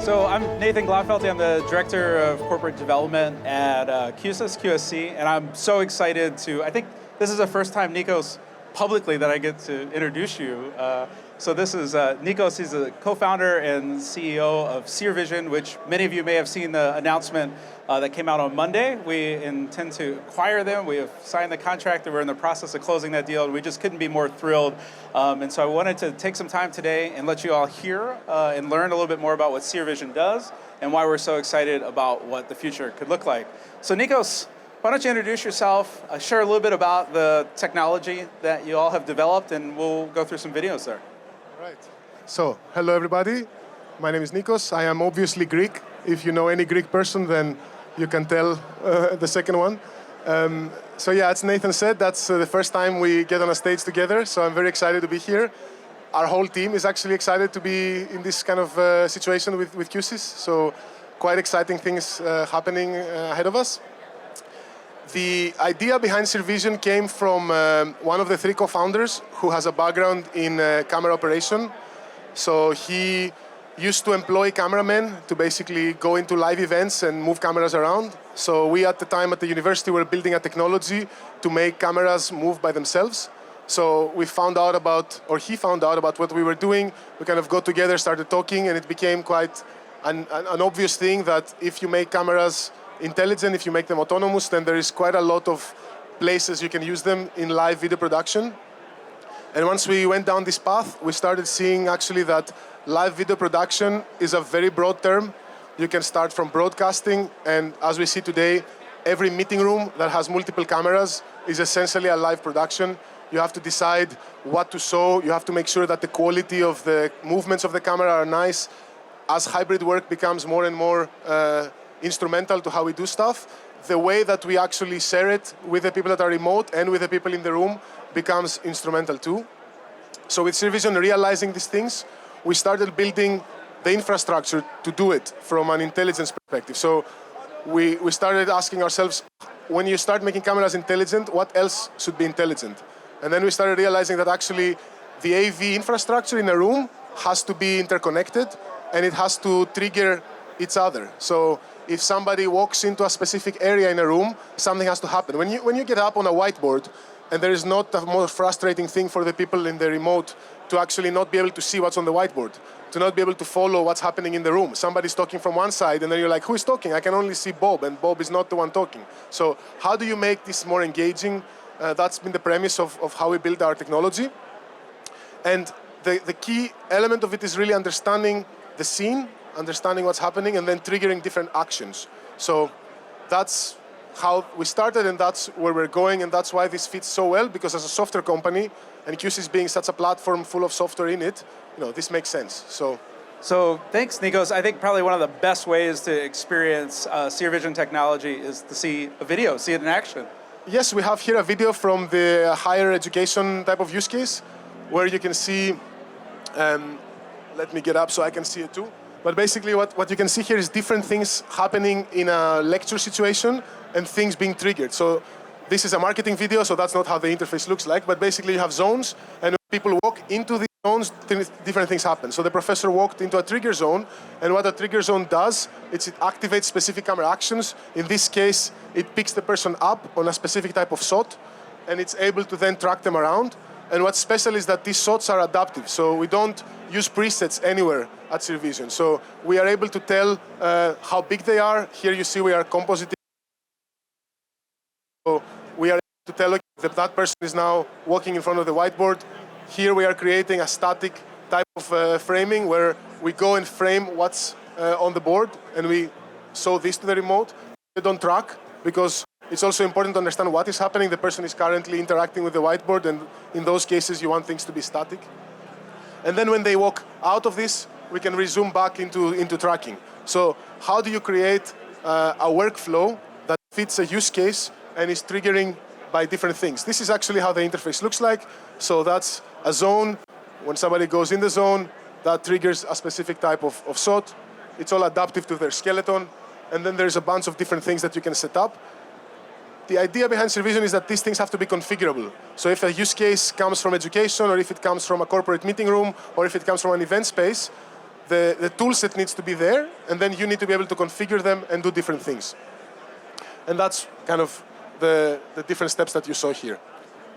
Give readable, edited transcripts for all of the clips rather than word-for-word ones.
So I'm Nathan Glotfelty. I'm the Director of Corporate Development at Q-SYS, QSC, and I'm so excited I think this is the first time, Nikos, publicly that I get to introduce you. So this is Nikos. He's the co-founder and CEO of Seervision, which many of you may have seen the announcement that came out on Monday. We intend to acquire them. We have signed the contract and we're in the process of closing that deal, and we just couldn't be more thrilled. And so I wanted to take some time today and let you all hear and learn a little bit more about what Seervision does and why we're so excited about what the future could look like. So Nikos, why don't you introduce yourself, share a little bit about the technology that you all have developed, and we'll go through some videos there. Right. So, hello everybody. My name is Nikos. I am obviously Greek. If you know any Greek person, then you can tell the second one. So yeah, as Nathan said, that's the first time we get on a stage together, so I'm very excited to be here. Our whole team is actually excited to be in this kind of situation with Q-SYS, so quite exciting things happening ahead of us. The idea behind Seervision came from one of the three co-founders who has a background in camera operation. So he used to employ cameramen to basically go into live events and move cameras around. So we at the time at the university were building a technology to make cameras move by themselves. So we found out about, or he found out about what we were doing. We kind of got together, started talking, and it became quite an obvious thing that if you make cameras intelligent, if you make them autonomous, then there is quite a lot of places you can use them in live video production. And once we went down this path, we started seeing actually that live video production is a very broad term. You can start from broadcasting, and as we see today, every meeting room that has multiple cameras is essentially a live production. You have to decide what to show. You have to make sure that the quality of the movements of the camera are nice. As hybrid work becomes more and more instrumental to how we do stuff, the way that we actually share it with the people that are remote and with the people in the room becomes instrumental too. So with Seervision realizing these things, we started building the infrastructure to do it from an intelligence perspective. So we started asking ourselves, when you start making cameras intelligent, what else should be intelligent? And then we started realizing that actually the AV infrastructure in a room has to be interconnected and it has to trigger each other. So if somebody walks into a specific area in a room, something has to happen. When you get up on a whiteboard, and there is not a more frustrating thing for the people in the remote to actually not be able to see what's on the whiteboard, to not be able to follow what's happening in the room. Somebody's talking from one side, and then you're like, who is talking? I can only see Bob, and Bob is not the one talking. So how do you make this more engaging? That's been the premise of how we build our technology. And the key element of it is really understanding the scene, understanding what's happening, and then triggering different actions. So that's how we started, and that's where we're going, and that's why this fits so well, because as a software company, and Q-SYS being such a platform full of software in it, this makes sense. So thanks, Nikos. I think probably one of the best ways to experience Seervision technology is to see a video, see it in action. Yes, we have here a video from the higher education type of use case, where you can see, let me get up so I can see it too. But basically what you can see here is different things happening in a lecture situation and things being triggered. So this is a marketing video, so that's not how the interface looks like, but basically you have zones, and when people walk into these zones, different things happen. So the professor walked into a trigger zone, and what a trigger zone does, it activates specific camera actions. In this case, it picks the person up on a specific type of shot, and it's able to then track them around. And what's special is that these shots are adaptive, so we don't use presets anywhere at Seervision. So we are able to tell how big they are. Here you see we are compositing. So we are able to tell that person is now walking in front of the whiteboard. Here we are creating a static type of framing where we go and frame what's on the board, and we show this to the remote. They don't track, because it's also important to understand what is happening. The person is currently interacting with the whiteboard, and in those cases, you want things to be static. And then when they walk out of this, we can resume back into tracking. So how do you create a workflow that fits a use case and is triggering by different things? This is actually how the interface looks like. So that's a zone. When somebody goes in the zone, that triggers a specific type of shot. It's all adaptive to their skeleton. And then there's a bunch of different things that you can set up. The idea behind Seervision is that these things have to be configurable. So if a use case comes from education, or if it comes from a corporate meeting room, or if it comes from an event space, the tool set needs to be there, and then you need to be able to configure them and do different things. And that's kind of the different steps that you saw here.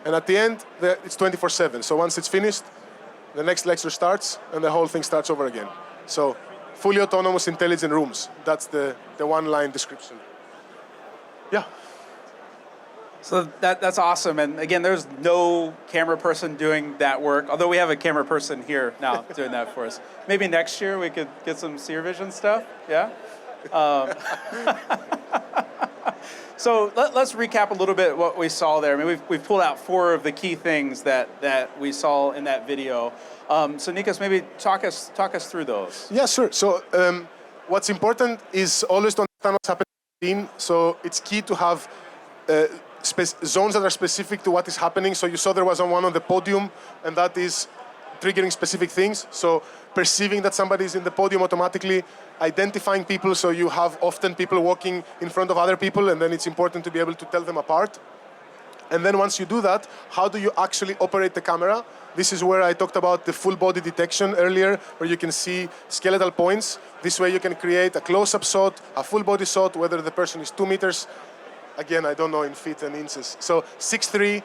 And at the end, it's 24/7. So once it's finished, the next lecture starts, and the whole thing starts over again. So fully autonomous intelligent rooms. That's the one-line description. Yeah. So that's awesome. And again, there's no camera person doing that work, although we have a camera person here now doing that for us. Maybe next year we could get some Seervision stuff, yeah? So let's recap a little bit what we saw there. I mean, we've pulled out 4 of the key things that we saw in that video. So Nikos, maybe talk us through those. Yeah, sure. So what's important is always to understand what's happening in the scene. So it's key to have zones that are specific to what is happening. So you saw there was one on the podium, and that is triggering specific things. So perceiving that somebody is in the podium automatically, identifying people, so you have often people walking in front of other people, and then it's important to be able to tell them apart. And then once you do that, how do you actually operate the camera? This is where I talked about the full body detection earlier, where you can see skeletal points. This way you can create a close-up shot, a full body shot, whether the person is 2 meters. Again, I don't know in feet and inches. So 6'3"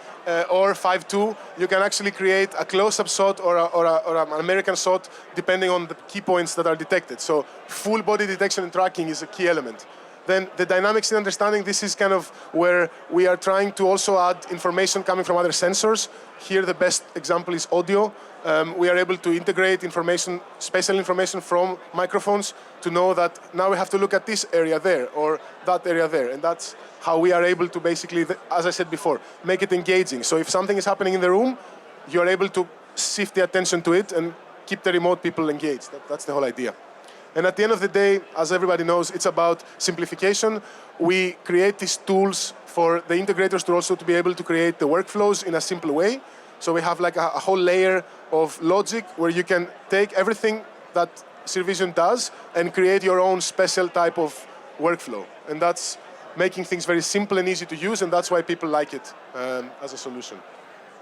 or 5'2", you can actually create a close-up shot or an American shot, depending on the key points that are detected. So full body detection and tracking is a key element. Then the dynamics in understanding, this is kind of where we are trying to also add information coming from other sensors. Here the best example is audio. We are able to integrate information, spatial information from microphones to know that now we have to look at this area there or that area there. And that's how we are able to basically, as I said before, make it engaging. So if something is happening in the room, you are able to shift the attention to it and keep the remote people engaged. That's the whole idea. And at the end of the day, as everybody knows, it's about simplification. We create these tools for the integrators to also to be able to create the workflows in a simple way. So we have like a whole layer of logic where you can take everything that Seervision does and create your own special type of workflow. And that's making things very simple and easy to use, and that's why people like it as a solution.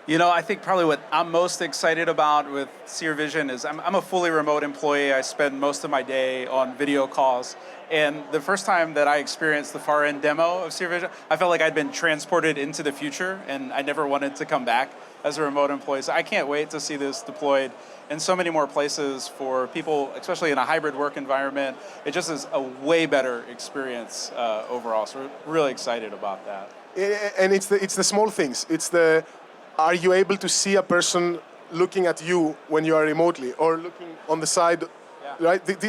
You know, I think probably what I'm most excited about with Seervision is I'm a fully remote employee. I spend most of my day on video calls. And the first time that I experienced the far-end demo of Seervision, I felt like I'd been transported into the future, and I never wanted to come back as a remote employee. So I can't wait to see this deployed in so many more places for people, especially in a hybrid work environment. It just is a way better experience overall. So we're really excited about that. And it's the small things. It's the, are you able to see a person looking at you when you are remotely or looking on the side? Yeah. Right?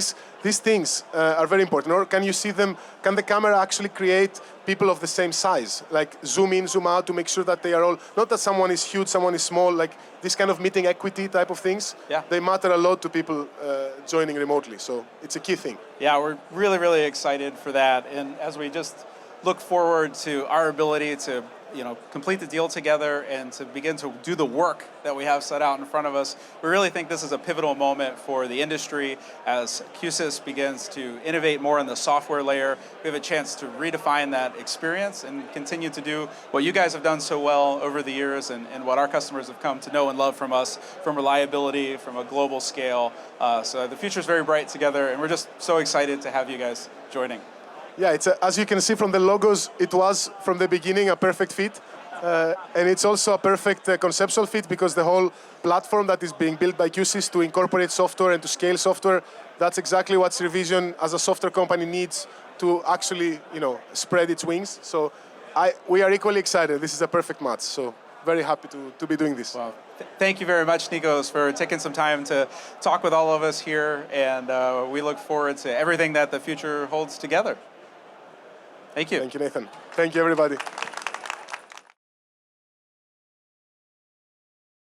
These things are very important. Or can you see them, can the camera actually create people of the same size? Like zoom in, zoom out to make sure that they are all, not that someone is huge, someone is small, like this kind of meeting equity type of things. Yeah. They matter a lot to people joining remotely. So it's a key thing. Yeah, we're really, really excited for that. And as we just look forward to our ability to complete the deal together and to begin to do the work that we have set out in front of us. We really think this is a pivotal moment for the industry as Q-SYS begins to innovate more in the software layer. We have a chance to redefine that experience and continue to do what you guys have done so well over the years and what our customers have come to know and love from us, from reliability, from a global scale. So the future is very bright together, and we're just so excited to have you guys joining. Yeah, it's as you can see from the logos, it was from the beginning a perfect fit. And it's also a perfect conceptual fit because the whole platform that is being built by Q-SYS to incorporate software and to scale software, that's exactly what Seervision as a software company needs to actually spread its wings. So we are equally excited. This is a perfect match. So very happy to be doing this. Wow. Thank you very much, Nikos, for taking some time to talk with all of us here. And we look forward to everything that the future holds together. Thank you. Thank you, Nathan. Thank you, everybody.